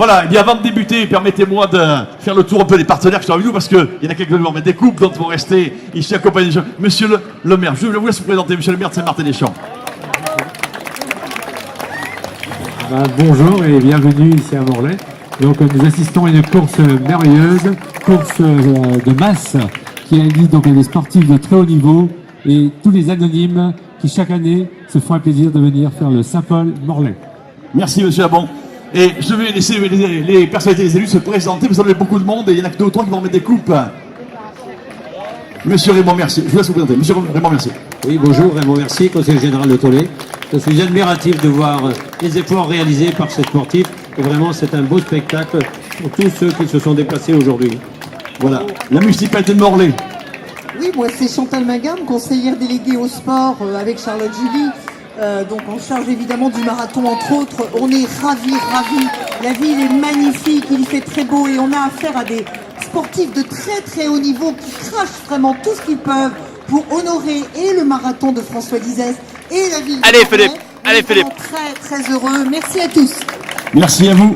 Voilà, et bien avant de débuter, permettez-moi de faire le tour un peu des partenaires qui sont avec nous, parce qu'il y en a quelques qui vont mettre des coupes, d'autres vont rester ici accompagnés des gens. Monsieur le maire, je vous laisse vous présenter, monsieur le maire de Saint-Martin-des-Champs. Bonjour et bienvenue ici à Morlaix. Donc nous assistons à une course merveilleuse, course de masse qui invite donc des sportifs de très haut niveau et tous les anonymes qui chaque année se font un plaisir de venir faire le Saint-Paul-Morlaix. Merci monsieur Labon. Et je vais laisser les personnalités des élus se présenter, vous avez beaucoup de monde et il y en a que 2 ou 3 qui vont mettre des coupes. Monsieur Raymond Mercier, je vous laisse vous présenter. Monsieur Raymond Mercier. Oui, bonjour, Raymond Mercier, conseiller général de Tollet. Je suis admiratif de voir les efforts réalisés par ces sportifs. Et vraiment, c'est un beau spectacle pour tous ceux qui se sont déplacés aujourd'hui. Voilà. La municipalité de Morlaix. Oui, moi c'est Chantal Mangam, conseillère déléguée au sport avec Charlotte Julie, donc en charge évidemment du marathon entre autres. On est ravis. La ville est magnifique, il fait très beau et on a affaire à des sportifs de très haut niveau qui crachent vraiment tout ce qu'ils peuvent pour honorer et le marathon de François Dizès et la ville de Allez Morlaix. Philippe, allez Philippe. Très heureux. Merci à tous. Merci à vous.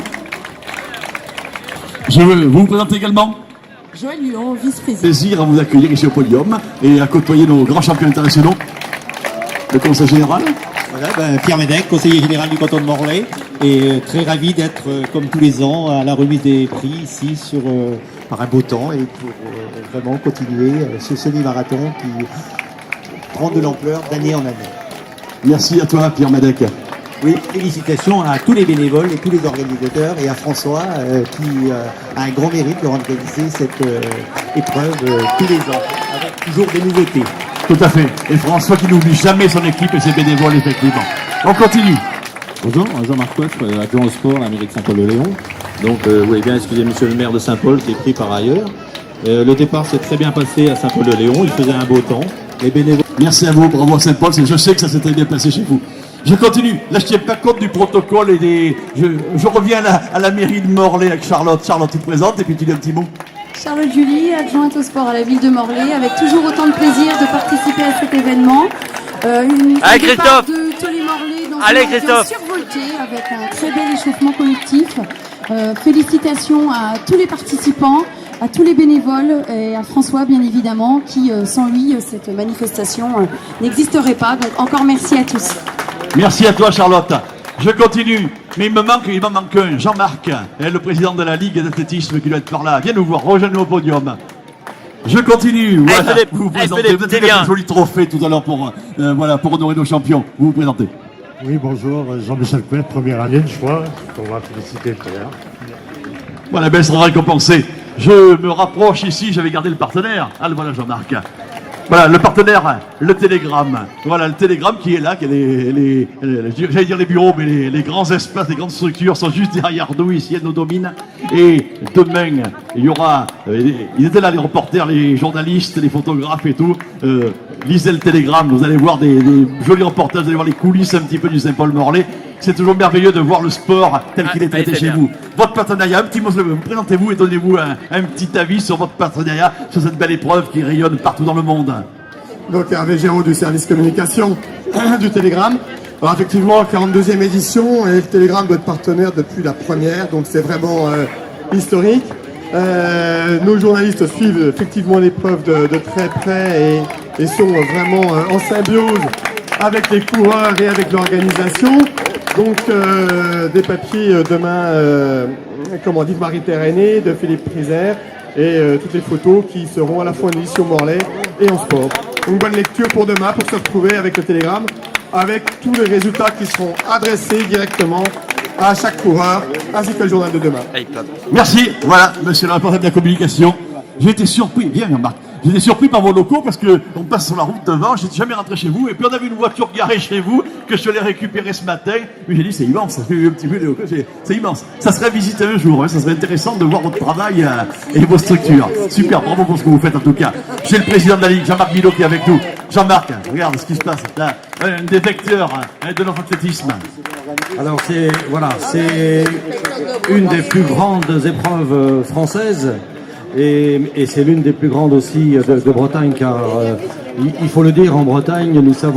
Je veux vous présenter également. Joël Luan, vice-président. Plaisir à vous accueillir ici au podium et à côtoyer nos grands champions internationaux. Le conseil général. Voilà, Pierre Médec, conseiller général du canton de Morlaix, et très ravi d'être, comme tous les ans, à la remise des prix ici par un beau temps et pour vraiment continuer ce semi-marathon qui prend de l'ampleur d'année en année. Merci à toi, Pierre Médec. Oui, félicitations à tous les bénévoles et tous les organisateurs et à François qui a un grand mérite de organiser cette épreuve tous les ans, avec toujours des nouveautés. Tout à fait. Et François qui n'oublie jamais son équipe et ses bénévoles, effectivement. On continue. Bonjour, Jean-Marc Coif, adjoint au sport à la mairie de Saint-Paul-de-Léon. Donc, vous voulez bien excuser monsieur le maire de Saint-Paul qui est pris par ailleurs. Le départ s'est très bien passé à Saint-Paul-de-Léon, il faisait un beau temps. Les bénévoles... Merci à vous, bravo à Saint-Paul, je sais que ça s'est très bien passé chez vous. Je continue. Là, je ne tiens pas compte du protocole et des... Je reviens à la mairie de Morlaix avec Charlotte. Charlotte, tu te présentes et puis tu dis un petit mot. Charlotte Julie, adjointe au sport à la ville de Morlaix, avec toujours autant de plaisir de participer à cet événement. Allez Christophe de Tollet-Morlaix dans Allez, une ambiance Christophe survoltée avec un très bel échauffement collectif. Félicitations à tous les participants, à tous les bénévoles et à François bien évidemment qui sans lui cette manifestation n'existerait pas. Donc encore merci à tous. Merci à toi Charlotte. Je continue, mais il m'en manque un, Jean-Marc, le président de la Ligue d'athlétisme qui doit être par là. Viens nous voir, rejoins-nous au podium. Je continue, voilà, Philippe, vous vous présentez, Philippe, vous avez c'est fait bien. un joli trophée tout à l'heure pour honorer nos champions. Vous vous présentez. Oui, bonjour, Jean-Michel Couet, première année, je crois, qu'on va féliciter tout à l'heure. Voilà, ben, elle sera récompensée. Je me rapproche ici, j'avais gardé le partenaire. Ah, le voilà Jean-Marc. Voilà, le partenaire, le Télégramme. Voilà, le Télégramme qui est là, qui est j'allais dire les bureaux, mais les grands espaces, les grandes structures sont juste derrière nous, ici, elles nous dominent. Et demain, il y aura, ils étaient là, les reporters, les journalistes, les photographes et tout. Lisez le Télégramme, vous allez voir des jolis reportages, vous allez voir les coulisses un petit peu du Saint-Paul-Morlaix. C'est toujours merveilleux de voir le sport tel qu'il est traité chez vous. Votre partenariat, un petit mot, présentez-vous et donnez-vous un petit avis sur votre partenariat, sur cette belle épreuve qui rayonne partout dans le monde. Donc Hervé Géraud du service communication du Télégramme. Alors effectivement, 42e édition et le Télégramme doit être partenaire depuis la première, donc c'est vraiment historique. Nos journalistes suivent effectivement l'épreuve de très près et sont vraiment en symbiose avec les coureurs et avec l'organisation. Donc des papiers demain, d'Yves-Marie Aîné, de Philippe Priser et toutes les photos qui seront à la fois en édition Morlaix et en sport. Une bonne lecture pour demain, pour se retrouver avec le Télégramme, avec tous les résultats qui seront adressés directement à chaque coureur, ainsi que le journal de demain. Merci, voilà, monsieur le responsable de la communication. J'ai été surpris, bien Jean-Marc, j'ai été surpris par vos locaux parce que on passe sur la route devant, j'étais jamais rentré chez vous, et puis on avait une voiture garée chez vous, que je l'ai récupérée ce matin, mais j'ai dit c'est immense, ça fait un petit peu de locaux, c'est immense. Ça serait visité un jour, hein, ça serait intéressant de voir votre travail et vos structures. Super, bravo pour ce que vous faites en tout cas. J'ai le président de la Ligue, Jean-Marc Guilot, qui est avec nous. Jean-Marc, regarde ce qui se passe là, un des vecteurs de notre athlétisme. Alors c'est une des plus grandes épreuves françaises et c'est l'une des plus grandes aussi de Bretagne car il faut le dire, en Bretagne nous savons